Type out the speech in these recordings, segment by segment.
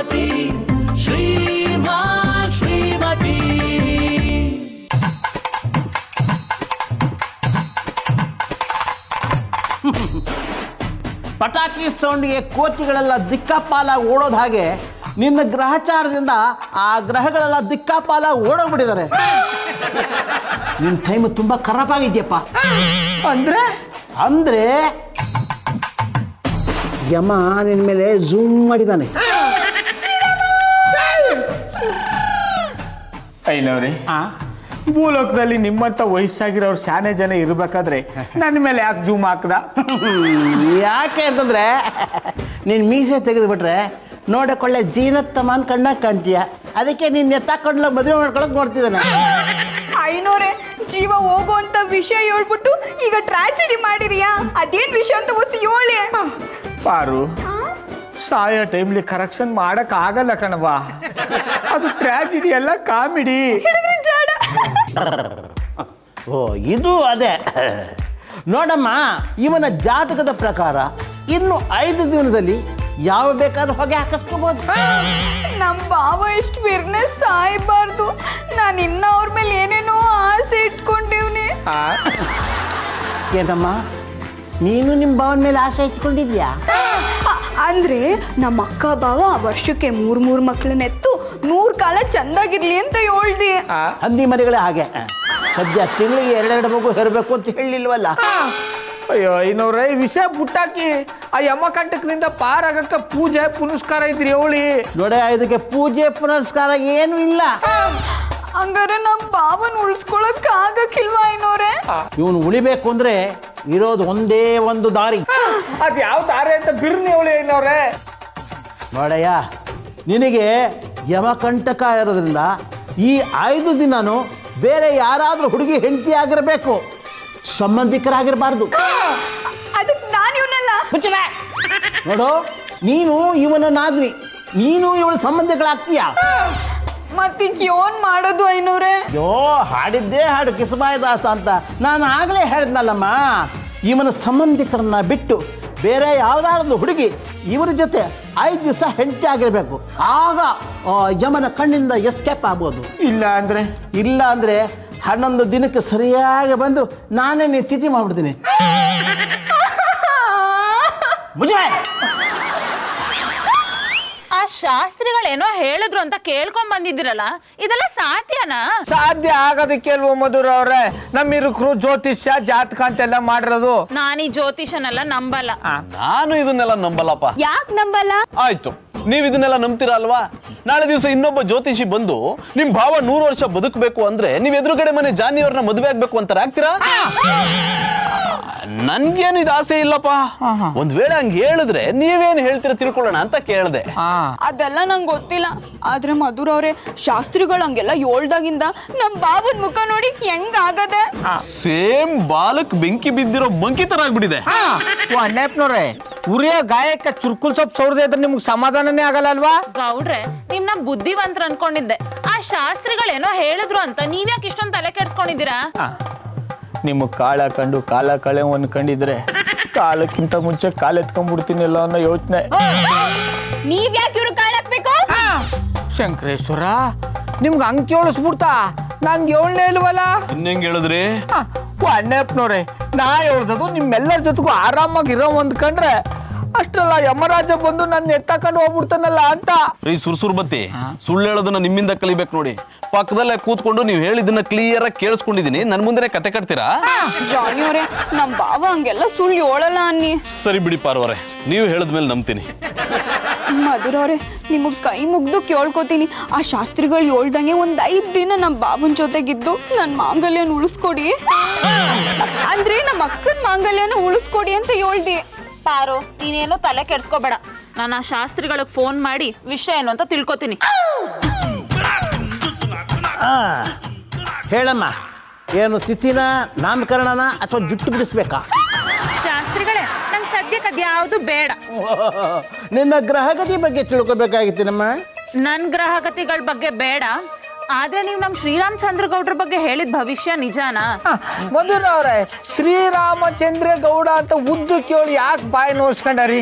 ಶ್ರೀಮತಿ ಶ್ರೀಮಾನ್ ಶ್ರೀಮತಿ. ಪಟಾಕಿ ಸೌಂಡ್ಗೆ ಕೋತಿಗಳೆಲ್ಲ ದಿಕ್ಕಾಪಾಲಾಗಿ ಓಡೋದು ಹಾಗೆ ನಿನ್ನ ಗ್ರಹಚಾರದಿಂದ ಆ ಗ್ರಹಗಳೆಲ್ಲ ದಿಕ್ಕಾಪಾಲಾಗಿ ಓಡೋಗ್ಬಿಟ್ಟಿದ್ದಾರೆ. ನಿನ್ನ ಟೈಮ್ ತುಂಬ ಖರಾಬ್ ಆಗಿದ್ಯಪ್ಪ. ಅಂದ್ರೆ ಯಮ ನಿನ್ನ ಮೇಲೆ ಝೂಮ್ ಮಾಡಿದ್ದಾನೆ. ಐನವ್ರಿ ಭೂಲೋಕದಲ್ಲಿ ನಿಮ್ಮಂತ ವಯಸ್ಸಾಗಿರೋರು ಶಾನೆ ಜನ ಇರ್ಬೇಕಾದ್ರೆ ನನ್ನ ಮೇಲೆ ಯಾಕೆ ಜೂಮ್ ಹಾಕ್ದ? ಯಾಕೆ ಅಂತಂದ್ರೆ ನೀನು ಮೀಸೆ ತೆಗೆದುಬಿಟ್ರೆ ನೋಡಕೊಳ್ಳೆ ಜೀನತ್ತಮ್ಮನ ಕಣ್ಣಾಗ ಕಾಣ್ತೀಯ. ಅದಕ್ಕೆ ನೀನು ಎತ್ತಾಕೊಂಡ್ಲ ಮದುವೆ ಮಾಡ್ಕೊಳಕ್ ನೋಡ್ತಿದ್ದಾನೆ. ಐನೋರೆ ಜೀವ ಹೋಗುವಂತ ವಿಷಯ ಹೇಳ್ಬಿಟ್ಟು ಈಗ ಟ್ರಾಜಿಡಿ ಮಾಡಿರಿಯಾ? ಅದೇನ್ ವಿಷಯ ಅಂತ ಹೊಸ ಹೇಳಿ. ಪಾರು, ಸಾಯೋ ಟೈಮ್ಲಿ ಕರೆಕ್ಷನ್ ಮಾಡಕ್ ಆಗಲ್ಲ ಕಣವ. ಅದು ಟ್ರಾಜಿಡಿ ಅಲ್ಲ, ಕಾಮಿಡಿ. ಓ ಇದು ಅದೇ. ನೋಡಮ್ಮ, ಇವನ ಜಾತಕದ ಪ್ರಕಾರ ಇನ್ನು 5 ದಿನದಲ್ಲಿ ಯಾವ ಬೇಕಾದ್ರೂ ಹೊಗೆ ಹಾಕಿಸ್ಕೋಬಹುದು. ನಮ್ ಭಾವ ಎಷ್ಟು ಬಿರ್ನೆ ಸಾಯ್ಬಾರ್ದು. ನಾನು ಇನ್ನ ಅವ್ರ ಮೇಲೆ ಏನೇನೋ ಆಸೆ ಇಟ್ಕೊಂಡಿವ್ನಿ. ಏನಮ್ಮ, ನೀನು ನಿಮ್ಮ ಭಾವನ ಮೇಲೆ ಆಸೆ ಇಟ್ಕೊಂಡಿದ್ಯಾ? ಅಂದ್ರೆ ನಮ್ಮ ಅಕ್ಕ ಭಾವ ವರ್ಷಕ್ಕೆ 3 ಮಕ್ಳನ್ನೆತ್ತು 100 ಕಾಲ ಚಂದಾಗಿರ್ಲಿ ಅಂತ ಹೇಳ್ದಿ. ಹಂದಿ ಮರಿಗಳೇ ಹಾಗೆ. ಸದ್ಯ ತಿಂಗಳಿಗೆ 2 ಮಗು ಹೆರಬೇಕು ಅಂತ ಹೇಳಿಲ್ವಲ್ಲ. ಅಯ್ಯೋ ಐನವ್ರೆ, ಈ ವಿಷಯ ಪುಟ್ಟಾಕಿ ಆ ಯಮ ಕಂಟಕದಿಂದ ಪಾರಾಗಕ್ಕ ಪೂಜೆ ಪುನಸ್ಕಾರ ಇದ್ರಿ ಅವಳಿ. ನೋಡ, ಇದಕ್ಕೆ ಪೂಜೆ ಪುನಸ್ಕಾರ ಏನು ಇಲ್ಲ. ಹಂಗಾರೆ ನಮ್ಮ ಭಾವನ ಉಳಿಸ್ಕೊಳಕ್ ಆಗಕ್ಕಿಲ್ವಾ ಐನೋರೆ? ಇವನು ಉಳಿಬೇಕು ಅಂದ್ರೆ ಇರೋದು ಒಂದೇ ಒಂದು ದಾರಿ. ಅದ್ ಯಾವ ದಾರಿ ಅಂತ ಬಿರ್ನಿ ಅವಳಿ ಐನವ್ರೆ. ನೋಡಯ್ಯ, ನಿನಗೆ ಯಮಕಂಟಕ ಇರೋದ್ರಿಂದ ಈ 5 ದಿನನೂ ಬೇರೆ ಯಾರಾದ್ರೂ ಹುಡುಗಿ ಹೆಂಡತಿ ಆಗಿರಬೇಕು, ಸಂಬಂಧಿಕರಾಗಿರಬಾರ್ದು. ಅದಕ್ಕೆ ನಾನು ಇವನಲ್ಲ. ನೋಡು, ನೀನು ಇವನನ್ನಾದ್ರಿ, ನೀನು ಇವಳ ಸಂಬಂಧಿಗಳಾಗ್ತೀಯ. ಮತ್ತೀಗ ಯೋನ್ ಮಾಡೋದು ಐನೋರೆ? ಯೋ, ಹಾಡಿದ್ದೇ ಹಾಡು ಕಿಸಬಾಯಿ ದಾಸ ಅಂತ ನಾನು ಆಗಲೇ ಹೇಳಿದ್ನಲ್ಲಮ್ಮ. ಇವನ ಸಂಬಂಧಿಕರನ್ನ ಬಿಟ್ಟು ಬೇರೆ ಯಾವುದಾದ್ರು ಹುಡುಗಿ ಇವರ ಜೊತೆ 5 ದಿವಸ ಹೆಂಡತಿ ಆಗಿರಬೇಕು. ಆಗ ಯಮನ ಕಣ್ಣಿಂದ ಎಸ್ಕೇಪ್ ಆಗ್ಬೋದು. ಇಲ್ಲ ಅಂದರೆ 11 ದಿನಕ್ಕೆ ಸರಿಯಾಗಿ ಬಂದು ನಾನೇ ನೀ ತಿಥಿ ಮಾಡ್ಬಿಡ್ತೀನಿ. ಮುಜೆ ಆ ಶಾಸ್ತ್ರಿಗಳೇನೋ ಹೇಳಿದ್ರು ಅಂತ ಕೇಳ್ಕೊಂಡ್ ಬಂದಿದ್ದೀರಲ್ಲ, ಇದೆಲ್ಲ ಸಾಧ್ಯನಾ? ಸಾಧ್ಯ ಆಗೋದಕ್ಕೆ ಅಲ್ವ ಮಧುರ ಅವ್ರೆ ನಮ್ಮಿರುಕರು ಜ್ಯೋತಿಷ್ಯ ಜಾತಕ ಅಂತೆಲ್ಲ ಮಾಡಿರೋದು. ನಾನು ಈ ಜ್ಯೋತಿಷನೆಲ್ಲ ನಂಬಲ್ಲ. ನಾನು ಇದನ್ನೆಲ್ಲ ನಂಬಲ್ಲಪ್ಪ. ಯಾಕೆ ನಂಬಲ್ಲ? ಆಯ್ತು, ನೀವ್ ಇದನ್ನೆಲ್ಲ ನಂಬ್ತೀರಾ ಅಲ್ವಾ? ನಾಳೆ ದಿವಸ ಇನ್ನೊಬ್ಬ ಜ್ಯೋತಿಷಿ ಬಂದು ನಿಮ್ ಭಾವ 100 ವರ್ಷ ಬದುಕಬೇಕು ಅಂದ್ರೆ ನೀವ್ ಎದುರುಗಡೆ ಮನೆ ಜಾನಿಯವ್ರನ್ನ ಮದುವೆ ಆಗ್ಬೇಕು ಅಂತಾರೆ, ಆಗ್ತೀರಾ? ನನ್ಗೇನು ಇದು ಆಸೆ ಇಲ್ಲಪ್ಪ. ಒಂದ್ ವೇಳೆ ಹಂಗ ಹೇಳಿದ್ರೆ ನೀವೇನ್ ಹೇಳ್ತೀರಾ ತಿಳ್ಕೊಳ್ಳೋಣ ಅಂತ ಕೇಳ್ದೆ. ಅದೆಲ್ಲ ನಂಗೆ ಗೊತ್ತಿಲ್ಲ. ಆದ್ರೆ ಮಧುರ ಅವ್ರೆ, ಶಾಸ್ತ್ರಿಗಳು ಹಂಗೆಲ್ಲ ಹೇಳ್ದಾಗಿಂದ ನಮ್ ಬಾಬನ್ ಮುಖ ನೋಡಿ ಹೆಂಗ್ ಆಗದೆ. ಸೇಮ್ ಬಾಲಕ್ ಬೆಂಕಿ ಬಿದ್ದಿರೋ ಮಂಕಿ ತರ ಆಗ್ಬಿಟ್ಟಿದೆ. ಅಣ್ಣಪ್ಪನವ್ರೆ, ಉರಿಯ ಗಾಯಕ್ಕೆ ಚುರ್ಕುಲ್ ಸೊಪ್ಪು ಸೌರದೆ ಇದ್ರೆ ನಿಮ್ಗೆ ಸಮಾಧಾನನೇ ಆಗಲ್ಲ ಅಲ್ವಾ? ಗೌಡ್ರೆ, ನಿಮ್ನ ಬುದ್ಧಿವಂತರ ಅನ್ಕೊಂಡಿದ್ದೆ. ಆ ಶಾಸ್ತ್ರಿಗಳೇನೋ ಹೇಳಿದ್ರು ಅಂತ ನೀವ್ಯಾಕೆ ಇಷ್ಟೊಂದು ತಲೆ ಕೆಡ್ಸ್ಕೊಂಡಿದ್ದೀರಾ? ನಿಮಗೆ ಕಾಳ ಕಂಡು ಕಾಲ ಕಳೆ ಅನ್ಕೊಂಡಿದ್ರೆ ಕಾಲಕ್ಕಿಂತ ಮುಂಚೆ ಕಾಲೆತ್ಕೊಂಡ್ಬಿಡ್ತೀನಿಲ್ಲ ಅನ್ನೋ ಯೋಚನೆ. ನೀವ್ ಯಾಕೆ ಇವ್ರು ಕಾಳಾಕ್ಬೇಕು? ಶಂಕರೇಶ್ವರ, ನಿಮ್ಗೆ ಹಂಗ್ ಕೇಳಿಸ್ಬಿಡ್ತಾ? ನಂಗೆ ಏಳ್ನೇ ಇಲ್ವಲ್ಲ. ಇನ್ನೆಂಗ್ ಹೇಳಿದ್ರಿ? ಅಣ್ಣಪ್ಪನವ್ರೆ, ನಾ ಹೇಳ್ದದು ನಿಮ್ಮೆಲ್ಲರ ಜೊತೆಗೂ ಆರಾಮಾಗಿರೋ ಅಂದ್ಕೊಂಡ್ರೆ ಅಷ್ಟೆಲ್ಲ ಯಮರಾಜ ಬಂದು ನನ್ನ ಎತ್ತಕೊಂಡು ಹೋಗ್ಬಿಡ್ತಾನಲ್ಲ ಅಂತ. ರೀ ಸುರ್ಸುರ್ ಬತ್ತಿ, ಸುಳ್ಳು ಹೇಳೋದನ್ನ ನಿಮ್ಮಿಂದ ಕಲಿಬೇಕು ನೋಡಿ. ಪಕ್ಕದಲ್ಲೇ ಕೂತ್ಕೊಂಡು ನೀವು ಹೇಳಿದ್ದನ್ನ ಕ್ಲಿಯರ್ ಆಗಿ ಕೇಳಿಸ್ಕೊಂಡಿದೀನಿ. ನನ್ ಮುಂದೆ ಕತೆ ಕಟ್ತೀರಾ? ಜಾನಿ ಅವ್ರೆ, ನಮ್ ಬಾವ ಹಂಗೆಲ್ಲ ಸುಳ್ಳು ಹೇಳಲ್ಲ ಅನ್ನಿ. ಸರಿ ಬಿಡಿ ಪಾರ್ವರೆ, ನೀವು ಹೇಳಿದ್ಮೇಲೆ ನಂಬ್ತೀನಿ. ಮಧುರ ಅವ್ರೆ, ನಿಮಗ್ ಕೈ ಮುಗ್ದು ಕೇಳ್ಕೊತೀನಿ. ಆ ಶಾಸ್ತ್ರಿಗಳು ಹೇಳ್ದಂಗೆ ಒಂದ್ 5 ದಿನ ನಮ್ ಬಾಬನ್ ಜೊತೆಗಿದ್ದು ನನ್ ಮಾಂಗಲ್ಯನ ಉಳಿಸ್ಕೊಡಿ. ಅಂದ್ರೆ ನಮ್ಮ ಅಕ್ಕನ ಮಾಂಗಲ್ಯನ ಉಳಿಸ್ಕೊಡಿ ಅಂತ ಹೇಳ್ದಿ. ಪಾರು, ನೀನೇನೋ ತಲೆ ಕೆಡ್ಸ್ಕೋಬೇಡ. ನಾನು ಆ ಶಾಸ್ತ್ರಿಗಳಿಗೆ ಫೋನ್ ಮಾಡಿ ವಿಷಯ ಏನು ಅಂತ ತಿಳ್ಕೊತೀನಿ. ಹೇಳಮ್ಮ, ಏನು ತಿಥಿನ, ನಾಮಕರಣನ ಅಥವಾ ಜುಟ್ಟು ಬಿಡಿಸ್ಬೇಕಾ? ಶಾಸ್ತ್ರಿಗಳೇ, ನಂಗೆ ಸದ್ಯಕ್ಕೆ ಅದ್ಯಾವುದು ಬೇಡ. ನಿನ್ನ ಗ್ರಹಗತಿ ಬಗ್ಗೆ ತಿಳ್ಕೊಬೇಕಾಗಿತ್ತು ನಮ್ಮ. ನನ್ನ ಗ್ರಹಗತಿಗಳ ಬಗ್ಗೆ ಬೇಡ. ಆದ್ರೆ ನೀವು ನಮ್ ಶ್ರೀರಾಮಚಂದ್ರ ಗೌಡ್ರ ಬಗ್ಗೆ ಹೇಳಿದ ಭವಿಷ್ಯ ನಿಜಾನಾ? ಮಧುರ ಅವ್ರೆ, ಶ್ರೀರಾಮಚಂದ್ರ ಗೌಡ ಅಂತ ಉದ್ದು ಕೇಳಿ ಯಾಕೆ ಬಾಯಿ ನೋಡ್ಸ್ಕೊಂಡಾರಿ?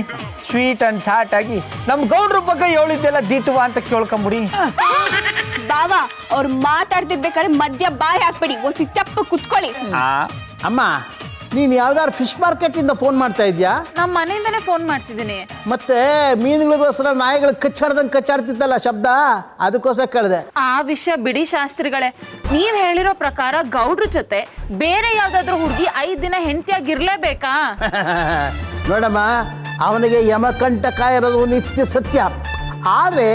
ಸ್ವೀಟ್ ಅಂಡ್ ಶಾರ್ಟ್ ಆಗಿ ನಮ್ ಗೌಡ್ರ ಬಗ್ಗೆ ಹೇಳಿದ್ದೆಲ್ಲ ದಿಟ್ಟುವ ಅಂತ ಕೇಳ್ಕೊಂಬಿಡಿ. ಬಾವಾ ಅವ್ರು ಮಾತಾಡ್ತಿರ್ಬೇಕಾದ್ರೆ ಮಧ್ಯ ಬಾಯಿ ಹಾಕ್ಬೇಡಿ, ಒಸಿ ತೆಪ್ಪ ಕುತ್ಕೊಳ್ಳಿ. ಅಮ್ಮ, ನೀನು ಯಾವ್ದಾದ್ರು ಫಿಶ್ ಮಾರ್ಕೆಟಿಂದ ಫೋನ್ ಮಾಡ್ತಾ ಇದೆಯಾ? ನಮ್ಮ ಮನೆಯಿಂದನೇ ಫೋನ್ ಮಾಡ್ತಿದ್ದೀನಿ. ಮತ್ತೆ ಮೀನುಗಳಿಗೋಸ್ಕರ ನಾಯಿಗಳು ಕಚ್ಚಾಡ್ದಂಗೆ ಕಚ್ಚಾಡ್ತಿತ್ತಲ್ಲ ಶಬ್ದ, ಅದಕ್ಕೋಸ್ಕರ ಕೇಳಿದೆ. ಆ ವಿಷಯ ಬಿಡಿ ಶಾಸ್ತ್ರಿಗಳೇ, ನೀವ್ ಹೇಳಿರೋ ಪ್ರಕಾರ ಗೌಡ್ರ ಜೊತೆ ಬೇರೆ ಯಾವ್ದಾದ್ರು ಹುಡುಗಿ 5 ದಿನ ಹೆಂಡತಿಯಾಗಿರ್ಲೇಬೇಕಾ? ನೋಡಮ್ಮ, ಅವನಿಗೆ ಯಮಕಂಟಕ ಇರೋದು ನಿತ್ಯ ಸತ್ಯ. ಆದರೆ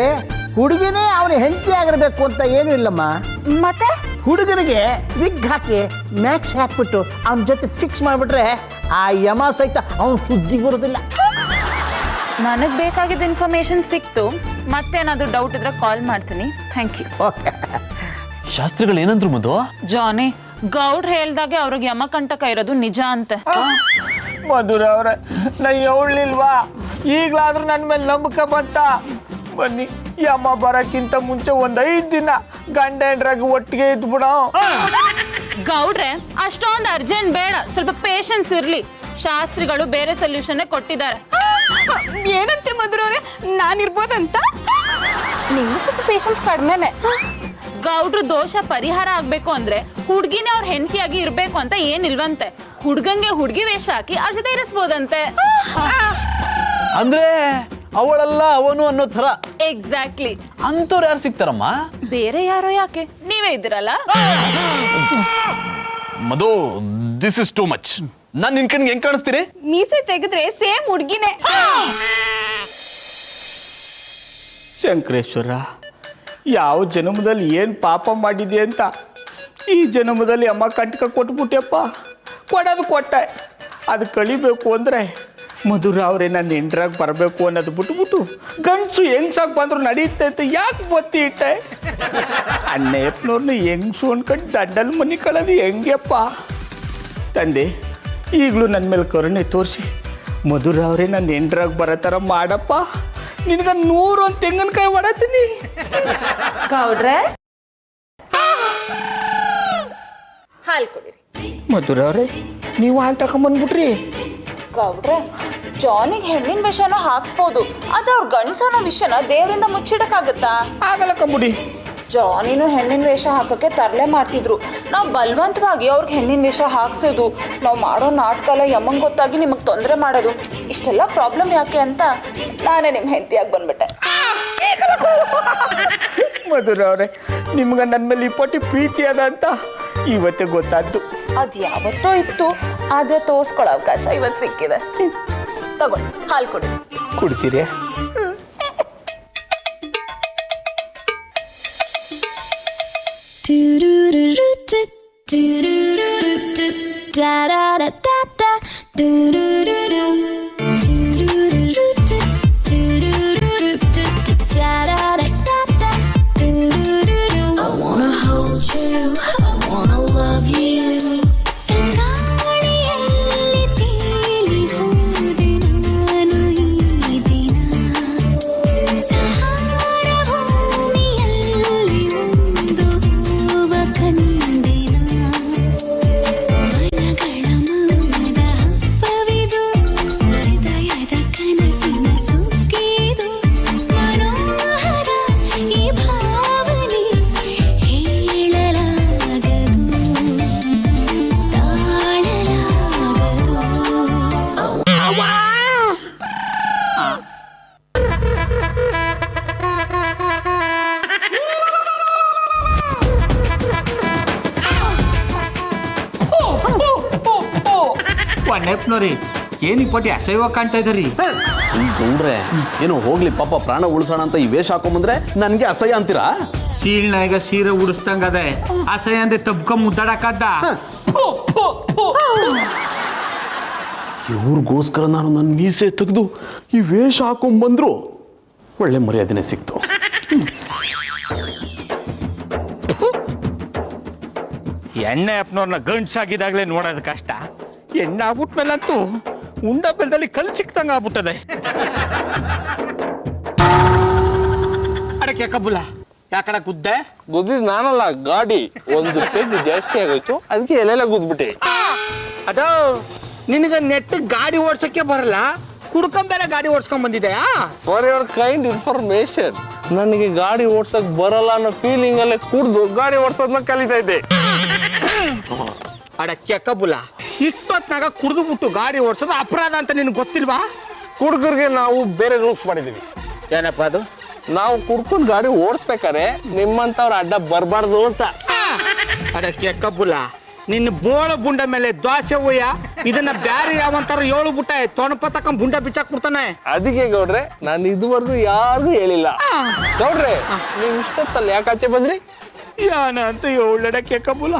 ಹುಡುಗಿನೇ ಅವನ ಹೆಂಡತಿ ಆಗಿರ್ಬೇಕು ಅಂತ ಏನೂ ಇಲ್ಲಮ್ಮ. ಮತ್ತೆ ಹುಡುಗನಿಗೆ ವಿಗ್ ಹಾಕಿ ಮ್ಯಾಕ್ಸ್ ಹಾಕ್ಬಿಟ್ಟು ಅವನ ಜೊತೆ ಫಿಕ್ಸ್ ಮಾಡಿಬಿಟ್ರೆ ಆ ಯಮ ಸಹಿತ ಅವನ ಸುದ್ದಿಗೆ ಬರೋದಿಲ್ಲ. ನನಗ್ ಬೇಕಾಗಿದ್ದ ಇನ್ಫಾರ್ಮೇಶನ್ ಸಿಕ್ತು. ಮತ್ತೇನಾದ್ರೂ ಡೌಟ್ ಇದ್ರೆ ಕಾಲ್ ಮಾಡ್ತೀನಿ. Thank you. ಓಕೆ. ಶಾಸ್ತ್ರಿಗಳು ಏನಂದ್ರು ಮಧು? ಜಾನಿ, ಗೌಡ್ರು ಹೇಳ್ದಾಗೆ ಅವ್ರಿಗೆ ಯಮಕಂಟಕ ಇರೋದು ನಿಜ ಅಂತೆ. ಮಧುರ ಅವ್ರೆ, ನಾ ಹೇಳಲಿಲ್ವಾ? ಈಗಲಾದ್ರೂ ನನ್ನ ಮೇಲೆ ನಂಬಿಕೆ ಬಂತ. ಬನ್ನಿ, ಈ ಅಮ್ಮ ಬರೋಕ್ಕಿಂತ ಮುಂಚೆ 5 ದಿನ ಗಂಡ ಹೆಂಡ್ರಾಗಿ ಒಟ್ಟಿಗೆ ಇದ್ಬಿಡೋ. ಗೌಡ್ರೆ, ಅಷ್ಟೊಂದು ಅರ್ಜೆಂಟ್ ಬೇಡ, ಸ್ವಲ್ಪ ಪೇಷನ್ಸ್ ಇರ್ಲಿ. ಶಾಸ್ತ್ರಿಗಳು ಬೇರೆ ಸೊಲ್ಯೂಷನ್ ಕೊಟ್ಟಿದ್ದಾರೆ. ಏನಂತೆ ಮಧುರವ್ರೆ, ನಾನಿರ್ಬೋದಂತ? ನಿಮ್ಗೆ ಸ್ವಲ್ಪ ಪೇಷನ್ಸ್ ಕಡಿಮೆನೆ. ಗೌಡ್ರು ದೋಷ ಪರಿಹಾರ ಆಗ್ಬೇಕು ಅಂದ್ರೆ ಹುಡ್ಗಿನೇ ಅವ್ರ ಹೆಂಡತಿಯಾಗಿ ಇರ್ಬೇಕು ಅಂತ ಏನಿಲ್ವಂತೆ. ಹುಡ್ಗಂಗೆ ಹುಡ್ಗಿ ವೇಷ ಹಾಕಿ ಅವ್ರ ಜೊತೆ ಇರಿಸ್ಬೋದಂತೆ. ಅಂದ್ರೆ ಅವಳಲ್ಲ ಅವನು ಅನ್ನೋ ತರ. ಎಕ್ಸಾಕ್ಟ್ಲಿ. ಅಂತವ್ರು ಯಾರು ಸಿಗ್ತಾರಮ್ಮ? ಬೇರೆ ಯಾರೋ ಯಾಕೆ, ನೀವೇ ಇದ್ದೀರಲ್ಲ. ಮಧು, ದಿಸ್ ಇಸ್ ಟೂ ಮಚ್. ನಾನು ನಿನ್ ಕಣ್ಣಿಗೆ ಹೆಂಗ್ ಕಾಣಿಸ್ತೀರಿ? ಮೀಸೆ ತೆಗೆದ್ರೆ ಸೇಮ್ ಹುಡ್ಗಿನೇ. ಶಂಕರೇಶ್ವರ, ಯಾವ ಜನ್ಮದಲ್ಲಿ ಏನು ಪಾಪ ಮಾಡಿದೆ ಅಂತ ಈ ಜನ್ಮದಲ್ಲಿ ಅಮ್ಮ ಕಂಟಕ ಕೊಟ್ಬಿಟ್ಟೆಪ್ಪ. ಕೊಡೋದು ಕೊಟ್ಟೆ, ಅದು ಕಳಿಬೇಕು ಅಂದರೆ ಮಧುರ ಅವರೇ ನನ್ನ ಹೆಂಡ್ರಾಗಿ ಬರಬೇಕು ಅನ್ನೋದು ಬಿಟ್ಬಿಟ್ಟು ಗಂಡಸು ಹೆಂಗ್ಸಾಗಿ ಬಂದ್ರು ನಡೆಯುತ್ತೆ ಅಂತ ಯಾಕೆ ಬತ್ತಿ ಇಟ್ಟೆ? ಅಣ್ಣಯ್ಯಪ್ಪನವ್ರನ್ನ ಹೆಂಗ್ಸು ಅನ್ಕೊಂಡು ದಂಡಲ್ಲಿ ಮನೆ ಕಳೋದು ಹೆಂಗೆಪ್ಪ? ತಂದೆ, ಈಗಲೂ ನನ್ನ ಮೇಲೆ ಕರುಣೆ ತೋರಿಸಿ ಮಧುರ ಅವರೇ ನನ್ನ ಹೆಂಡ್ರಾಗಿ ಬರೋ ಥರ ಮಾಡಪ್ಪ. ನಿನಗೆ 100 ತೆಂಗಿನಕಾಯಿ ಮಾಡತ್ತೀನಿ. ಗೌಡ್ರೆ, ಹಾಲು ಕುಡೀರಿ. ಮಧುರ ಅವರೇ, ನೀವು ಹಾಲು ತಗೊಂಬಂದ್ಬಿಟ್ರಿ. ಗೌಡ್ರೆ, ಜಾನಿಗೆ ಹೆಣ್ಣಿನ ವಿಷಯನ ಹಾಕ್ಸ್ಬೋದು, ಅದು ಅವ್ರ ಗಂಡಸನ ವಿಷಯನ ದೇವರಿಂದ ಮುಚ್ಚಿಡಕ್ಕಾಗತ್ತಾ? ಆಗಲ್ಲ ಕಂಬುಡಿ. ಜಾನಿನೂ ಹೆಣ್ಣಿನ ವೇಷ ಹಾಕೋಕ್ಕೆ ತರಲೆ ಮಾಡ್ತಿದ್ರು. ನಾವು ಬಲವಂತವಾಗಿ ಅವ್ರಿಗೆ ಹೆಣ್ಣಿನ ವೇಷ ಹಾಕ್ಸೋದು, ನಾವು ಮಾಡೋ ನಾಟಕ ಎಲ್ಲ ಯಮ್ಮಂಗೆ ಗೊತ್ತಾಗಿ ನಿಮಗೆ ತೊಂದರೆ ಮಾಡೋದು, ಇಷ್ಟೆಲ್ಲ ಪ್ರಾಬ್ಲಮ್ ಯಾಕೆ ಅಂತ ನಾನೇ ನಿಮ್ಮ ಹೆಂಡತಿಯಾಗಿ ಬಂದ್ಬಿಟ್ಟೆ. ಮಧುರ ಅವರೇ, ನಿಮ್ಗೆ ನನ್ನ ಮೇಲೆ ಇಪ್ಪಟ್ಟಿ ಪ್ರೀತಿ ಅದ ಅಂತ ಇವತ್ತೇ ಗೊತ್ತಾದ್ದು. ಅದು ಯಾವತ್ತೋ ಇತ್ತು, ಆದರೆ ತೋರಿಸ್ಕೊಳ್ಳೋ ಅವಕಾಶ ಇವತ್ತು ಸಿಕ್ಕಿದೆ. ತಗೊಳ್ಳಿ, ಹಾಲು ಕೊಡಿ. ಕುಡ್ಸಿರಿ. ನೆಪ್ನೋರಿ, ಏನು ಇಪ್ಪಟ್ಟಿ ಅಸಹ್ಯವಾಗಿ ಕಾಣ್ತಾ ಇದ್ದಾರಿ? ಗೌಡ್ರೆ, ಏನೋ ಹೋಗ್ಲಿ ಪಾಪ, ಪ್ರಾಣ ಉಳಿಸೋಣ ಅಂತ ಈ ವೇಷ ಹಾಕೊಂಬಂದ್ರೆ ನನಗೆ ಅಸಹ್ಯ ಅಂತೀರಾ? ಸೀಳ್ನಾಗ ಸೀರೆ ಉಡಿಸ್ದಂಗದೆ ಅಸಹ್ಯ ಅಂದೆ ತಬ್ಕ ಮುದ್ದಾಡಕ್ಕದ್ದ. ಇವ್ರಿಗೋಸ್ಕರ ನಾನು ನನ್ನ ಮೀಸೆ ತೆಗೆದು ಈ ವೇಷ ಹಾಕೊಂಬಂದ್ರು ಒಳ್ಳೆ ಮರ್ಯಾದೆನೆ ಸಿಕ್ತು. ಎಣ್ಣೆ ಅಪ್ಪನವ್ರನ್ನ ಗಂಡ್ಸಾಗಿದ್ದಾಗಲೇ ನೋಡೋದು ಕಷ್ಟ. ಎಣ್ಣೆ ಆಗ್ಬಿಟ್ಮೇಲಂತೂ ಉಂಡ ಬೆಲ್ಲದಲ್ಲಿ ಕಲ್ಲು ಸಿಕ್ತಂಗ ಆಗ್ಬಿಟ್ಟದೆ. ಅಡಕೆ ಕಬ್ಬುಲ ಯಾಕಡೆ ಗುದ್ದೆ? ಗುದ್ದಿದ್ ನಾನಲ್ಲ, ಗಾಡಿ ಒಂದು ಪೆಗ್ ಜಾಸ್ತಿ ಆಗೋಯ್ತು, ಅದಕ್ಕೆ ಎಲ್ಲೆಲ್ಲ ಗುದ್ಬಿಟ್ಟೆ. ಅದು ನಿನಗೆ ನೆಟ್ ಗಾಡಿ ಓಡ್ಸಕ್ಕೆ ಬರಲ್ಲ, ಕುಡ್ಕೊಂಬೇರೆ ಗಾಡಿ ಓಡ್ಸ್ಕೊಂಡ್ ಬಂದಿದೆಯಾ? ಫಾರ್ ಯುವರ್ ಕೈಂಡ್ ಇನ್ಫಾರ್ಮೇಶನ್, ನನಗೆ ಗಾಡಿ ಓಡ್ಸಕ್ ಬರಲ್ಲ ಅನ್ನೋ ಫೀಲಿಂಗ್ ಅಲ್ಲೇ ಕುಡ್ದು ಗಾಡಿ ಓಡ್ಸೋದನ್ನ ಕಲಿತಾ ಇದ್ದೆ. ಅಡ ಕೆಕ್ಕಬುಲ, ಇಷ್ಟೊತ್ನಾಗ ಕುಡ್ದು ಬಿಟ್ಟು ಗಾಡಿ ಓಡ್ಸೋದು ಅಪರಾಧ ಅಂತ ನಿನ್ಗೆ ಗೊತ್ತಿಲ್ವಾ? ಹುಡುಗರಿಗೆ ನಾವು ಬೇರೆ ರೂಲ್ಸ್ ಮಾಡಿದೀವಿ. ಏನಪ್ಪ ಅದು? ನಾವು ಕುಡ್ಕೊಂಡು ಗಾಡಿ ಓಡಿಸ್ಬೇಕಾರೆ ನಿಮ್ಮಂತವ್ರ ಅಡ್ಡ ಬರಬಾರ್ದು ಅಂತ. ಅಡ ಕೆಕ್ಕಬುಲ, ನಿನ್ನ ಬೋಳ ಬುಂಡ ಮೇಲೆ ದ್ವಾಸೆ ಹೋಯ್ಯ, ಇದನ್ನ ಬ್ಯಾರೆ ಯಾವಂತಾರ 7 ಬುಟ್ಟ ತೊಣಪ ತಕೊಂಡ್ ಬುಂಡ ಬಿಚ್ಚಾಕ್ ಬಿಡ್ತಾನೆ. ಅದಕ್ಕೆ ಗೌಡ್ರೆ, ನಾನು ಇದುವರೆಗೂ ಯಾರಿಗೂ ಹೇಳಿಲ್ಲ. ಗೌಡ್ರೆ, ನೀವು ಇಷ್ಟೊತ್ತಲ್ಲಿ ಯಾಕೆ ಆಚೆ ಬಂದ್ರಿ? ಯಾನ ಅಂತ ಏಳಡ ಕೆಕ್ಕಬುಲ,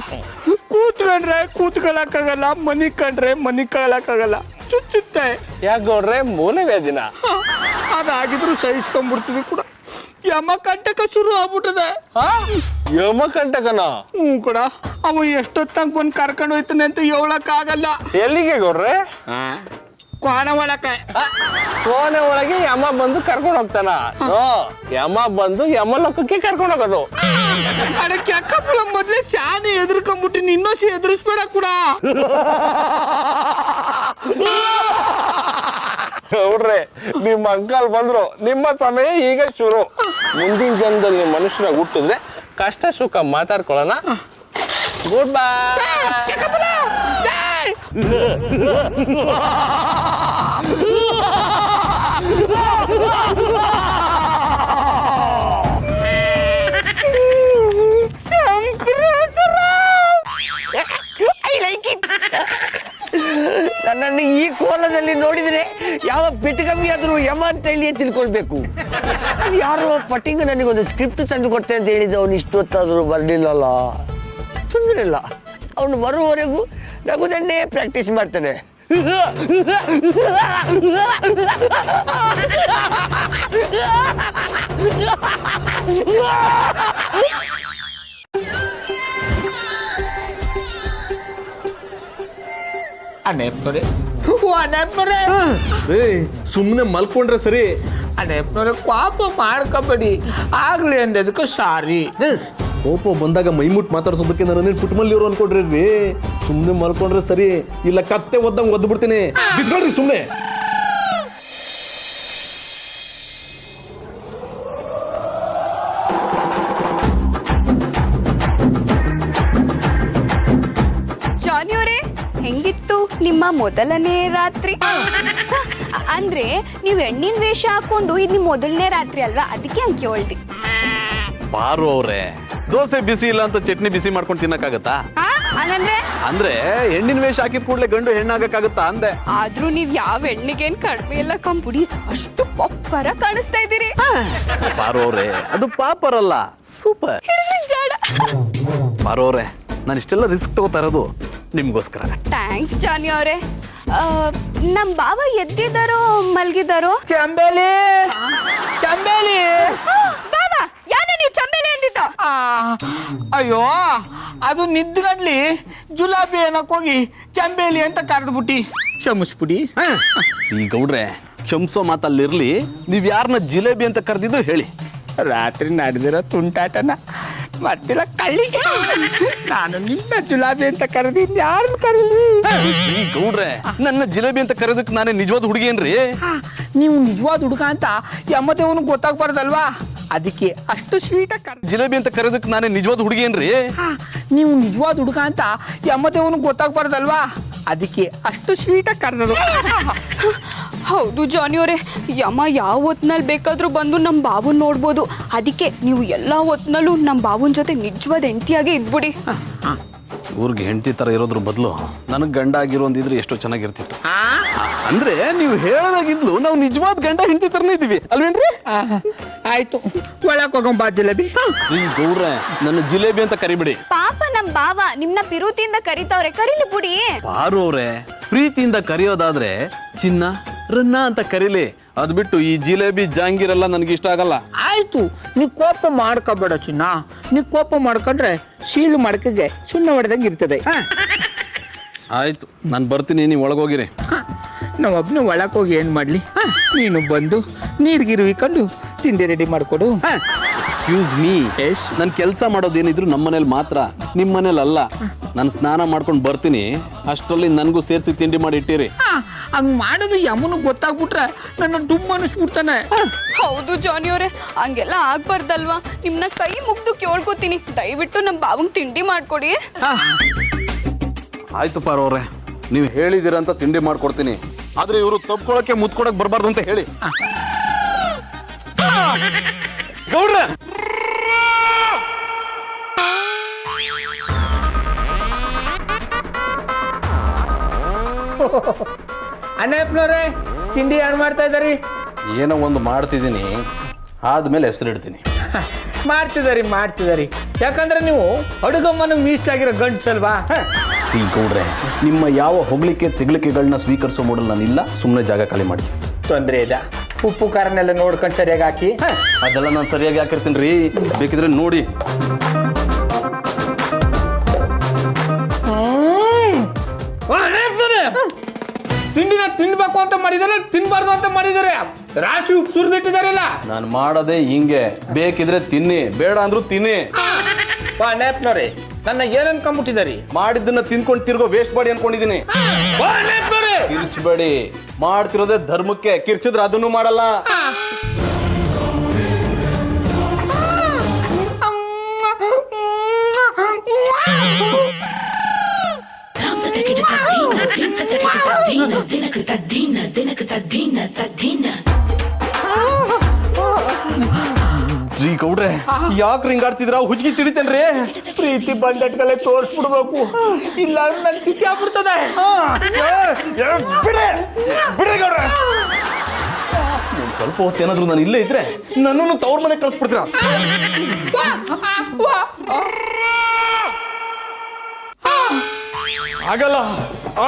ಕೂತ್ಕೊಂಡ್ರೆ ಕೂತ್ಕೊಳ್ಳಕ್ಕಾಗಲ್ಲ, ಮನಿ ಕಂಡ್ರೆ ಮನಿ ಕಳಕ್ಕಾಗಲ್ಲ, ಚುಚ್ಚುತ್ತೆ. ಯಾಕೆ ಗೌಡ್ರೆ, ಮೂಲೆ ವ್ಯಾಧಿನ? ಅದಾಗಿದ್ರು ಸಹಿಸ್ಕೊಂಡ್ಬಿಡ್ತಿದ್ವಿ ಕೂಡ. ಯಮ ಕಂಟಕ ಶುರು ಆಗ್ಬಿಟ್ಟದೆ. ಯಮಕಂಟಕನ? ಹ್ಞೂ ಕೂಡ, ಅವ ಎಷ್ಟೊತ್ತಂಗ ಬಂದು ಕರ್ಕೊಂಡು ಹೋಯ್ತಾನೆ ಅಂತ ಹೇಳಕ್ಕಾಗಲ್ಲ. ಎಲ್ಲಿಗೆ ಗೌಡ್ರೆ? ಕ್ವಾಣ ಒಳಕ್ಕೆ. ಕೋಣೆ ಒಳಗೆ ಯಮ ಬಂದು ಕರ್ಕೊಂಡು ಹೋಗ್ತಾನ? ಯಮ ಬಂದು ಯಮಲೋಕಕ್ಕೆ ಕರ್ಕೊಂಡು ಹೋಗೋದು. ಅದಕ್ಕೆ ಅಕ್ಕಪ್ಪಳ ಮೊದ್ಲೇ ಶಾನೆ ಎದುರ್ಕೊಂಡ್ಬಿಟ್ಟಿನಿ, ಇನ್ನೊಸಿ ಎದುರಿಸ್ಬೇಡ ಕೂಡ. ಗೌಡ್ರೆ, ನಿಮ್ಮ ಅಂಕಲ್ ಬಂದ್ರು, ನಿಮ್ಮ ಸಮಯ ಈಗ ಶುರು. ಮುಂದಿನ ಜನ್ಮದಲ್ಲಿ ನೀವು ಮನುಷ್ಯರಾಗಿ ಹುಟ್ಟಿದ್ರೆ ಕಷ್ಟ ಸುಖ ಮಾತಾಡ್ಕೊಳ್ಳೋಣ. Good bye. ನನ್ನನ್ನು ಈ ಕೋಲದಲ್ಲಿ ನೋಡಿದರೆ ಯಾವ ಪೆಟ್ಕಮ್ಮಿ ಆದರೂ ಯಮ ಅಂತ ಹೇಳಿ ತಿಳ್ಕೊಳ್ಬೇಕು. ಅದು ಯಾರೋ ಪಟ್ಟಿಂಗ್ ನನಗೊಂದು ಸ್ಕ್ರಿಪ್ಟ್ ತಂದು ಕೊಡ್ತೇನೆ ಅಂತ ಹೇಳಿದ, ಅವನು ಇಷ್ಟೊತ್ತಾದರೂ ಬರಲಿಲ್ಲಲ್ಲ. ತೊಂದರೆ ಇಲ್ಲ, ಅವನು ಬರುವವರೆಗೂ ನಗುದನ್ನೇ ಪ್ರಾಕ್ಟೀಸ್ ಮಾಡ್ತಾನೆ. ಅಣ್ಣಪ್ಪರೆ, ಅಣ್ಣಪ್ಪರೆ, ಸುಮ್ಮನೆ ಮಲ್ಕೊಂಡ್ರೆ ಸರಿ. ಅಣ್ಣಪ್ಪರೆ, ಪಾಪ ಮಾಡ್ಕೋಬೇಡಿ, ಆಗ್ಲಿ ಅಂದದಕ್ಕೆ ಸಾರಿ. ಕೋಪ ಬಂದಾಗ ಮೈಮುಟ್ ಮಾತಾಡ್ಸೋದಕ್ಕೆ ನಾನು ಪುಟ್ಮಲ್ಲಿ ಇವರು ಅನ್ಕೊಂಡ್ರಿ. ಸುಮ್ಮನೆ ಮಲ್ಕೊಂಡ್ರೆ ಸರಿ, ಇಲ್ಲ ಕತ್ತೆ ಒದ್ದಂಗೆ ಒದ್ದು ಬಿಡ್ತೀನಿ. ಬಿದ್ಕೊಳ್ರಿ ಸುಮ್ಮನೆ. ಜಾನಿ ಅವರೇ, ಹೆಂಗಿತ್ತು ನಿಮ್ಮ ಮೊದಲನೇ ರಾತ್ರಿ? ಅಂದ್ರೆ ನೀವು ಹೆಣ್ಣಿನ ವೇಷ ಹಾಕೊಂಡು ಇದು ನಿಮ್ಮ ಮೊದಲನೇ ರಾತ್ರಿ ಅಲ್ವಾ, ಅದಕ್ಕೆ ಹಂಗೆ ಕೇಳ್ದಿ. ಪಾರು ಅವ್ರೆ, ದೋಸೆ ಬಿಸಿ ಇಲ್ಲ ಅಂತ ಚಟ್ನಿ ಬಿಸಿ ಮಾಡ್ಕೊಂಡು ತಿನ್ನಕ್ಕಾಗತ್ತಾ? ಹಂಗಂದ್ರೆ ಅಂದ್ರೆ ಹೆಣ್ಣಿನ ವೇಷ ಹಾಕಿದ ಕೂಡಲೇ ಗಂಡು ಹೆಣ್ಣಾಗಕ್ಕಾಗತ್ತಾ ಅಂದೆ. ಆದ್ರೂ ನೀವ್ ಯಾವ ಹೆಣ್ಣಿಗೇನ್ ಕಡಿಮೆ ಇಲ್ಲ ಕಂಪುಡಿ, ಅಷ್ಟು ಪಪ್ಪರ ಕಾಣಿಸ್ತಾ ಇದ್ದೀರಿ. ಪಾರು ಅವ್ರೆ, ಅದು ಪಾಪರಲ್ಲ, ಸೂಪರ್. ಜಾಡ. ಪಾರು ಅವ್ರೆ, ನಾನು ಇಷ್ಟೆಲ್ಲ ರಿಸ್ಕ್ ತಗೋತಾ ಇರೋದು ನಿಮ್ಗೋಸ್ಕರ. ಥ್ಯಾಂಕ್ಸ್ ಜಾನಿ ಅವರೇ. ನಮ್ ಬಾವ ಎದ್ದಿದ್ದಾರೋ ಮಲ್ಗಿದ್ದಾರೋ? ಚಂಬೇಲಿ, ಚಂಬೇಲಿ. ಬಾವ, ಯಾರ ನೀವು ಚಂಬೇಲಿ ಅಂದಿದ್ದ? ಅಯ್ಯೋ, ಅದು ನಿದ್ಗಂಡ್ಲಿ ಜುಲಾಬಿ ಏನಕ್ ಹೋಗಿ ಚಂಬೇಲಿ ಅಂತ ಕರೆದ್ಬಿಟ್ಟಿ, ಕ್ಷಮಿಸ್ಬಿಡಿ. ಈ ಗೌಡ್ರೆ, ಕ್ಷಮಿಸೋ ಮಾತಲ್ಲಿರ್ಲಿ, ನೀವ್ ಯಾರನ್ನ ಜಿಲೇಬಿ ಅಂತ ಕರೆದಿದ್ದು ಹೇಳಿ. ರಾತ್ರಿ ನಡೆದಿರೋ ತುಂಟಾಟನ ಮತ್ತಿಲ್ಲ ಕಳ್ಳಿಗೆ ನಾನು ನಿನ್ನ ಜುಲಾಬಿ ಅಂತ ಕರೆದಿದ್ದು ಯಾರನ್ನ ಕರೀಲಿ? ಈ ಗೌಡ್ರೆ, ನನ್ನ ಜಿಲೇಬಿ ಅಂತ ಕರೆದಕ್ಕೆ ನಾನೇ ನಿಜವಾದ ಹುಡುಗಿ ಏನ್ರಿ? ನೀವು ನಿಜವಾದ ಹುಡುಗ ಅಂತ ಯಮ್ಮದೇವನು ಗೊತ್ತಾಗ್ಬಾರ್ದಲ್ವಾ, ಅದಕ್ಕೆ ಅಷ್ಟು ಸ್ವೀಟಾಗಿ ಕರೆದ. ಜಿಲೇಬಿ ಅಂತ ಕರೆದಕ್ಕೆ ನಾನೇ ನಿಜವಾದ ಹುಡುಗಿ ಏನ್ರಿ? ನೀವು ನಿಜವಾದ ಹುಡುಗ ಅಂತ ಯಮ್ಮದೇವನು ಗೊತ್ತಾಗ್ಬಾರ್ದಲ್ವಾ, ಅದಕ್ಕೆ ಅಷ್ಟು ಸ್ವೀಟಾಗಿ ಕರೆದದು. ಹೌದು ಜಾನಿ ಅವರೇ, ಯಮ ಯಾವ ಹೊತ್ನಲ್ಲಿ ಬೇಕಾದ್ರೂ ಬಂದು ನಮ್ಮ ಬಾವನ್ ನೋಡ್ಬೋದು. ಅದಕ್ಕೆ ನೀವು ಎಲ್ಲ ಹೊತ್ನಲ್ಲೂ ನಮ್ಮ ಬಾವನ್ ಜೊತೆ ನಿಜವಾದ ಹೆಂಡತಿಯಾಗೆ ಇದ್ಬಿಡಿ. ಊರಿಗೆ ಹೆಂಡತಿ ತರ ಇರೋದ್ರ ಬದಲು ನನಗೆ ಗಂಡ ಆಗಿರೋಂದಿದ್ರೆ ಎಷ್ಟೋ ಚೆನ್ನಾಗಿರ್ತಿತ್ತು. ಅಂದ್ರೆ ನೀವು ಹೇಳೋದಾಗಿದ್ಲು ನಾವು ನಿಜವಾದ ಗಂಡ ಹೆಂಡತಿ ತರನೇ ಇದೀವಿ ಅಲ್ವೇನ್ರಿ? ಆಯ್ತು, ಒಳಕ್ ಹೋಗಂಬ ಜಿಲೇಬಿ. ಈ ಗೌಡ್ರೆ, ನನ್ನ ಜಿಲೇಬಿ ಅಂತ ಕರಿಬಿಡಿ. ಪಾಪ ನಮ್ಮ ಬಾವ ನಿಮ್ನ ಪಿರುತಿಯಿಂದ ಕರಿತಾವ್ರೆ, ಕರೀಲಿ ಬಿಡಿ. ಪಾರು ಅವ್ರೆ, ಪ್ರೀತಿಯಿಂದ ಕರೆಯೋದಾದ್ರೆ ಚಿನ್ನ ರನ್ನ ಅಂತ ಕರೀಲಿ. ಅದ್ ಬಿಟ್ಟು ಈ ಜಿಲೇಬಿ ಜಾಂಗೀರೆಲ್ಲ ನನಗೆ ಇಷ್ಟ ಆಗಲ್ಲ. ಆಯ್ತು, ನೀ ಕೋಪ ಮಾಡ್ಕೋಬೇಡ ಚಿನ್ನ. ನೀ ಕೋಪ ಮಾಡ್ಕೊಂಡ್ರೆ ಸೀಳು ಮಡಕೆಗೆ ಸುಣ್ಣ ಹೊಡೆದಂಗೆ ಇರ್ತದೆ. ಆಯ್ತು, ನಾನು ಬರ್ತೀನಿ, ನೀವು ಒಳಗೋಗಿರಿ. ನಾವೊಬ್ಬನು ಒಳಕ್ಕೆ ಹೋಗಿ ಏನು ಮಾಡಲಿ? ನೀನು ಬಂದು ನೀರ್ಗಿರು ಇಕ್ಕೊಂಡು ತಿಂಡಿ ರೆಡಿ ಮಾಡಿಕೊಡು. ಎಕ್ಸ್ಕ್ಯೂಸ್ ಮೀ, ನಾನು ಕೆಲಸ ಮಾಡೋದೇನಿದ್ರು ನಮ್ಮ ಮನೇಲಿ ಮಾತ್ರ, ನಿಮ್ಮ ಮನೇಲಿ ಅಲ್ಲ. ನಾನು ಸ್ನಾನ ಮಾಡ್ಕೊಂಡು ಬರ್ತೀನಿ, ಅಷ್ಟರಲ್ಲಿ ನನಗೂ ಸೇರಿಸಿ ತಿಂಡಿ ಮಾಡಿ ಇಟ್ಟಿರಿ. ಹಂಗ್ ಮಾಡೋದು ಯಮನು ಗೊತ್ತಾಗ್ಬಿಟ್ರೆ ನನ್ನ ಡುಮ್ ಅನಿಸ್ಬಿಡ್ತಾನೆ. ಹೌದು ಜಾನಿ ಅವರೇ, ಹಂಗೆಲ್ಲ ಆಗ್ಬಾರ್ದಲ್ವಾ? ನಿಮ್ನ ಕೈ ಮುಗ್ದು ಕೇಳ್ಕೊತೀನಿ, ದಯವಿಟ್ಟು ನಮ್ಮ ಬಾವಂಗ್ ತಿಂಡಿ ಮಾಡ್ಕೊಡಿ. ಆಯ್ತು ಪಾರವ್ರೆ, ನೀವು ಹೇಳಿದಿರಂತ ತಿಂಡಿ ಮಾಡ್ಕೊಡ್ತೀನಿ. ಆದ್ರೆ ಇವರು ತಪ್ಕೊಳಕ್ಕೆ ಮುತ್ಕೊಳಕ್ ಬರಬಾರ್ದು ಅಂತ ಹೇಳಿ. ಗೌಡ್ರ, ಅಣ್ಣಪ್ಪನವ್ರೆ ತಿಂಡಿ ಏನು ಮಾಡ್ತಾ ಇದ್ದಾರಿ? ಏನೋ ಒಂದು ಮಾಡ್ತಿದ್ದೀನಿ, ಆದ್ಮೇಲೆ ಹೆಸರಿಡ್ತೀನಿ. ಮಾಡ್ತಿದಾರಿ ಯಾಕಂದ್ರೆ ನೀವು ಅಡುಗಮ್ಮನಿಗೆ ಮೀಸಲಾಗಿರೋ ಗಂಡ್ಸಲ್ವಾ? ಈ ಗೌಡ್ರೆ, ನಿಮ್ಮ ಯಾವ ಹೊಗಳಿಕೆ ತೆಗಳಿಕೆಗಳನ್ನ ಸ್ವೀಕರಿಸೋ ಮೂಡಲ್ ನಾನಿಲ್ಲ. ಸುಮ್ಮನೆ ಜಾಗ ಖಾಲಿ ಮಾಡಿ. ತೊಂದರೆ ಇದೆ, ಉಪ್ಪು ಖಾರನೆಲ್ಲ ನೋಡ್ಕೊಂಡು ಸರಿಯಾಗಿ ಹಾಕಿ. ಅದೆಲ್ಲ ನಾನು ಸರಿಯಾಗಿ ಹಾಕಿರ್ತೀನಿ ರೀ, ಬೇಕಿದ್ರೆ ನೋಡಿ. ತಿಂಡಿನ ತಿನ್ಬೇಕು ಅಂತ ಮಾಡಿದಾರೆ, ತಿನ್ಬಾರ್ದು ಅಂತ ಮಾಡಿದಾರೆ. ರಾಶಿ ಉಪ್ಪು ಸುರಿದಿಟ್ಟಿದಾರಲ್ಲ. ನಾನು ಮಾಡೋದೇ ಹಿಂಗೆ, ಬೇಕಿದ್ರೆ ತಿನ್ನಿ, ಬೇಡ ಅಂದ್ರೂ ತಿನ್ನಿ. ನೇಪ್ನವ್ರೆ ನನ್ನ ಏನ್ ಅನ್ಕೊಂಡ್ಬಿಟ್ಟಿದಾರಿ? ಮಾಡಿದ್ದನ್ನ ತಿನ್ಕೊಂಡು ತಿರ್ಗೋ ವೇಸ್ಟ್ ಮಾಡಿ ಅನ್ಕೊಂಡಿದೀನಿ. ಕಿರ್ಚಬೇಡಿ, ಮಾಡ್ತಿರೋದೇ ಧರ್ಮಕ್ಕೆ, ಕಿರ್ಚಿದ್ರೆ ಅದನ್ನು ಮಾಡಲ್ಲ. ಜೀ ಗೌಡ್ರೆ, ಯಾಕೆ ರಿಂಗಾಡ್ತಿದ್ರ? ಹುಜ್ಗಿ ಚಿಡಿತೇನ್ರಿ? ಪ್ರೀತಿ ಬಂದಟ್ಕಲೆ ತೋರಿಸ್ಬಿಡ್ಬೇಕು, ಇಲ್ಲ ನನ್ ಸ್ಥಿತಿ ಆಗ್ಬಿಡ್ತದೆ. ಸ್ವಲ್ಪ ಹೊತ್ತೇನಾದ್ರು ನಾನು ಇಲ್ಲೇ ಇದ್ರೆ ನನ್ನನ್ನು ತವ್ರ ಮನೆ ಕಳಿಸ್ಬಿಡ್ತೀರ. ಆಗಲ್ಲ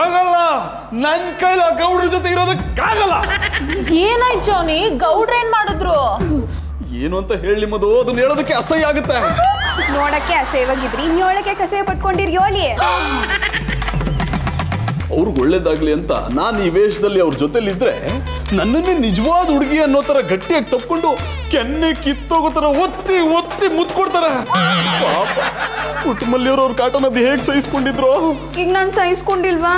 ಆಗಲ್ಲ, ನನ್ ಕೈಲ ಗೌಡ್ರ ಜೊತೆ ಇರೋದಕ್ಕಾಗಲ್ಲ. ಏನಾಯ್ತು ಜಾನಿ? ಗೌಡ್ರ ಏನ್ ಮಾಡಿದ್ರು? ಏನು ಅಂತ ಹೇಳಿ ಮದು, ಅದನ್ನ ಹೇಳೋದಕ್ಕೆ ಅಸಹ್ಯ ಆಗುತ್ತೆ. ನೋಡಕ್ಕೆ ಅಸಹ್ಯವಾಗಿದ್ರಿ, ಇನ್ನೊಳಕ್ಕೆ ಕಸೆ ಪಟ್ಕೊಂಡಿರಿ ಯೋಳಿ. ಅವ್ರಿಗೆ ಒಳ್ಳೇದಾಗ್ಲಿ ಅಂತ ನಾನು ಈ ವೇಷದಲ್ಲಿ ಅವ್ರ ಜೊತೆಲಿದ್ರೆ ನನ್ನನ್ನೇ ನಿಜವಾದ ಹುಡುಗಿ ಅನ್ನೋ ತರ ಗಟ್ಟಿಯಾಗಿ ತಪ್ಕೊಂಡು ಕೆನ್ನೆ ಕಿತ್ತೋಗೋ ತರ ಒತ್ತಿ ಒತ್ತಿ ಮುತ್ಕೊಡ್ತಾರೆ. ಪಾಪ ಕುಟುಂಬಲ್ಲಿಯವರು ಅವ್ರ ಕಾಟನದ್ದು ಹೇಗೆ ಸಹಿಸ್ಕೊಂಡಿದ್ರು. ಈಗ ನಾನು ಸಹಿಸ್ಕೊಂಡಿಲ್ವಾ?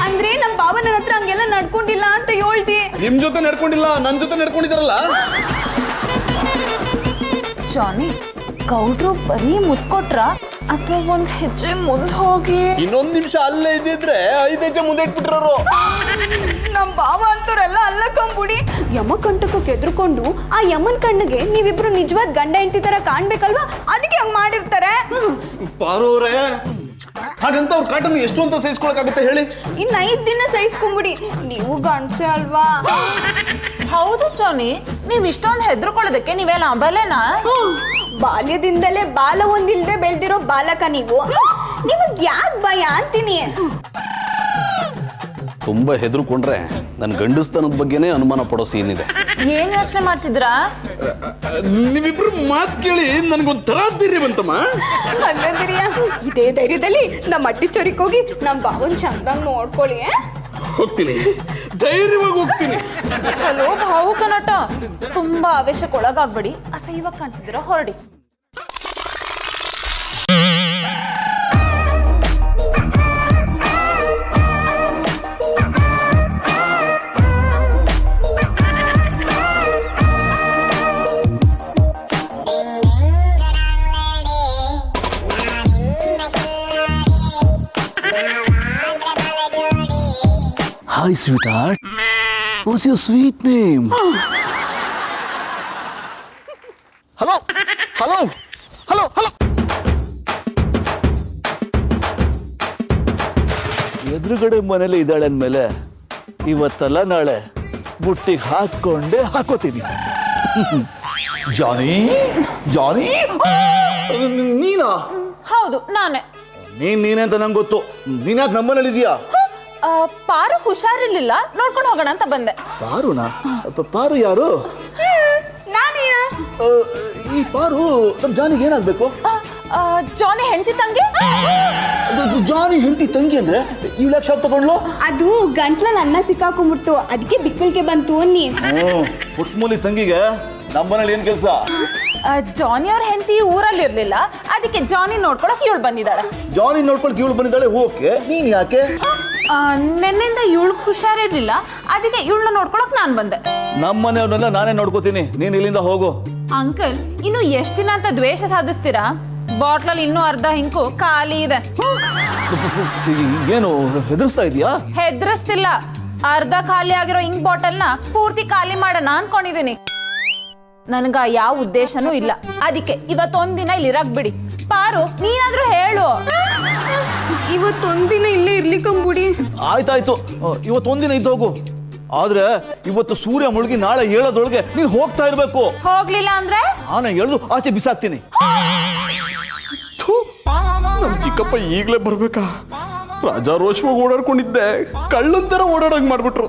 ಅಂದ್ರೆ ನಮ್ಮ ಬಾಬಾ ನನ್ನ ಹತ್ರ ಹಂಗೆಲ್ಲ ನಡ್ಕೊಂಡಿಲ್ಲ ಅಂತ ಹೇಳ್ತಿ. ನಿಮ್ ಜೊತೆ ನಡ್ಕೊಂಡಿಲ್ಲ, ನನ್ ಜೊತೆ ನಡ್ಕೊಂಡಿದಾರಲ್ಲ. ಜಾನಿ, ಗೌಡ್ರು ಬರೀ ಮುತ್ಕೊಟ್ರ ಅಥವಾ ಒಂದ್ ಹೆಜ್ಜೆ ಮುಂದೆ ಹೋಗಿ? ಇನ್ನೊಂದ್ ನಿಮಿಷ ಅಲ್ಲೇ ಇದ್ದಿದ್ರೆ 5 ಹೆಜ್ಜೆ ಮುಂದೆ ಇಟ್ಬಿಟ್ರವರು. ನಮ್ಮ ಬಾವ ಅಂತವ್ರೆಲ್ಲ ಅಲ್ಲ ಕಂಬುಡಿ. ಯಮಕಂಟಕಕ್ಕೆ ಎದ್ರುಕೊಂಡು ಆ ಯಮನ್ ಕಣ್ಣಿಗೆ ನೀವಿಬ್ರು ನಿಜವಾದ ಗಂಡ ಹೆಂಡತಿ ತರ ಕಾಣ್ಬೇಕಲ್ವಾ, ಅದಕ್ಕೆ ಹಂಗ್ ಮಾಡಿರ್ತಾರೆ. ಪಾರೋರೆ, ಹಾಗಂತ ಅವ್ರ ಕಾಟನ್ನು ಎಷ್ಟು ಅಂತ ಸಹಿಸ್ಕೊಳಕಾಗುತ್ತೆ ಹೇಳಿ? ಇನ್ನು 5 ದಿನ ಸಹಿಸ್ಕೊಂಬಿಡಿ, ನೀವು ಗಂಡ್ಸೆ ಅಲ್ವಾ? ಹೌದು ಜಾನಿ, ನೀವ್ ಇಷ್ಟೊಂದು ಹೆದರ್ಕೊಳ್ಳೋದಕ್ಕೆ ನೀವೆಲ್ಲ ಅಂಬಲೇನಾ? ಬಾಲ್ಯದಿಂದಲೇ ಬಾಲ ಒಂದಿಲ್ದೆ ಬೆಳೆದಿರೋ ಬಾಲಕ ನೀವು. ನಿಮಗ್ ಯಾಕೆ ಭಯ ಅಂತೀನಿ? ತುಂಬಾ ಹೆದರ್ಕೊಂಡ್ರೆ ನನ್ನ ಗಂಡಸ್ತನದ ಬಗ್ಗೆನೇ ಅನುಮಾನ ಪಡೋ ಸೀನ್ ಇದೆ. ಏನ್ ಯೋಚನೆ ಮಾಡ್ತಿದ್ರಾ? ನೀವಿಬ್ರು ಮಾತು ಕೇಳಿ ನನ್ಗೊಂಥರ ಧೈರ್ಯ ಬಂತಮ್ಮ. ಹಂಗಂದಿರಿಯ? ಇದೇ ಧೈರ್ಯದಲ್ಲಿ ನಮ್ಮ ಅಟ್ಟಿ ಚೊರಿಕ್ ಹೋಗಿ ನಮ್ಮ ಬಾವನ್ ಚಂದಂಗ್ ನೋಡ್ಕೊಳ್ಳಿ. ಹೋಗ್ತೀನಿ, ಧೈರ್ಯವಾಗಿ ಹೋಗ್ತೀನಿ. ಹಲೋ ಭಾವುಕ ನಟ, ತುಂಬಾ ಆವೇಶಕ್ಕೆ ಒಳಗಾಗ್ಬೇಡಿ, ಅಸಹ್ಯವಾಗಿ ಕಾಣ್ತಿದ್ದೀರಾ, ಹೊರಡಿ. Hi, sweetheart. What's your sweet name? Hello hello hello hello. ಎದುರುಗಡೆ ಮನೇಲಿ ಇದ್ದಾಳೆ ಅಂದಮೇಲೆ ಇವತ್ತಲ್ಲ ನಾಳೆ ಬುಟ್ಟಿಗೆ ಹಾಕೊಂಡೇ ಹಾಕೋತೀನಿ. ಜಾನಿ ಜಾನಿ, ನೀನಾ? ಹೌದು ನಾನೇ. ನೀನೇ ಅಂತ ನಂಗೆ ಗೊತ್ತು. ನೀನ್ಯಾಕೆ ನಮ್ಮನೇಲಿ ಇದೀಯಾ? ಪಾರು ಹುಷಾರಿರ್ಲಿಲ್ಲ, ನೋಡ್ಕೊಂಡು ಹೋಗೋಣ ಅಂತ ಬಂದೆ. ಪಾರುನಾ? ಪಾರು ಯಾರು? ನಾನೇ. ಈ ಪಾರು ನಮ್ಮ ಜಾನಿಗೆ ಏನಾಗ್ಬೇಕು? ಜಾನಿ ಹೆಂಡತಿ ತಂಗಿ. ಜಾನಿ ಹೆಂಡತಿ ತಂಗಿ ಅಂದ್ರೆ ಇವ್ ಯಾಕೆ ಶಾಪ್ ತಗೊಂಡ್ಲು? ಅದು ಗಂಟ್ಲಲ್ಲಿ ಅನ್ನ ಸಿಕ್ಕಾಕೊಂಡ್ಬಿಡ್ತು, ಅದಕ್ಕೆ ಬಿಕ್ಕಳಿಗೆ ಬಂತು ಅನ್ನಿ. ಪುಟ್ಮೂಲಿ ತಂಗಿಗೆ ನಮ್ಮನೇಲಿ ಏನ್ ಕೆಲಸ? ಜಾನಿ ಅವ್ರ ಹೆಂಡತಿ ಊರಲ್ಲಿ ಇರ್ಲಿಲ್ಲ, ಅದಕ್ಕೆ ಜಾನಿ ನೋಡ್ಕೊಳಕ್ ಇವಳು ಬಂದಿದ್ದಾಳೆ. ಜಾನಿ ನೋಡ್ಕೊಳಕ್ ಇವಳು ಬಂದಿದ್ದಾಳೆ, ಓಕೆ. ನೀನ್ ಯಾಕೆ? ನಿನ್ನಿಂದ ಇವಳು ಹುಷಾರಿರ್ಲಿಲ್ಲ, ಅದಕ್ಕೆ ಇವಳನ್ನ ನೋಡ್ಕೊಳಕ್ ನಾನ್ ಬಂದೆ. ನಮ್ಮನೆಯವ್ರನ್ನೆಲ್ಲ ನಾನೇ ನೋಡ್ಕೋತೀನಿ, ನೀನ್ ಇಲ್ಲಿಂದ ಹೋಗು. ಅಂಕಲ್, ಇನ್ನು ಎಷ್ಟ್ ದಿನ ಅಂತ ದ್ವೇಷ ಸಾಧಿಸ್ತೀರಾ? ಬಾಟ್ಲಲ್ಲಿ ಇನ್ನೂ ಅರ್ಧ ಹಿಂಕು ಖಾಲಿ ಇದೆ. ಏನು ಹೆದರ್ಸ್ತಾ ಇದೀಯಾ? ಹೆದರ್ಸ್ತಿಲ್ಲ, ಅರ್ಧ ಖಾಲಿ ಆಗಿರೋ ಇಂಕ್ ಬಾಟಲ್ನ ಪೂರ್ತಿ ಖಾಲಿ ಮಾಡೋಣ ಅನ್ಕೊಂಡಿದೀನಿ. ನನ್ಗ ಯಾವ ಉದ್ದೇಶನೂ ಇಲ್ಲ, ಅದಕ್ಕೆ ಇವತ್ತೊಂದಿನ ಇಲ್ಲಿ ಇರಕ್ ಬಿಡಿ. ಪಾರು, ನೀನಾದ್ರೂ ಹೇಳು. ಇವತ್ತೊಂದಿನ ಇಲ್ಲೇ ಇರ್ಲಿಕ್ಕಂಬುಡಿ. ಆಯ್ತಾಯ್ತು, ಇವತ್ತೊಂದಿನ ಇದ್ದು ಹೋಗು. ಆದ್ರೆ ಇವತ್ತು ಸೂರ್ಯ ಮುಳುಗಿ ನಾಳೆ ಏಳೋದ್ರೊಳಗೆ ನೀನ್ ಹೋಗ್ತಾ ಇರ್ಬೇಕು. ಹೋಗ್ಲಿಲ್ಲ ಅಂದ್ರೆ ನಾನು ಎಳ್ದು ಆಚೆ ಬಿಸಾಕ್ತೀನಿ. ನಮ್ ಚಿಕ್ಕಪ್ಪ ಈಗ್ಲೇ ಬರ್ಬೇಕಾ? ರಾಜಾರೋಷವಾಗಿ ಓಡಾಡ್ಕೊಂಡಿದ್ದೆ, ಕಳ್ಳಂತರ ಓಡಾಡಂಗ್ ಮಾಡ್ಬಿಟ್ರು.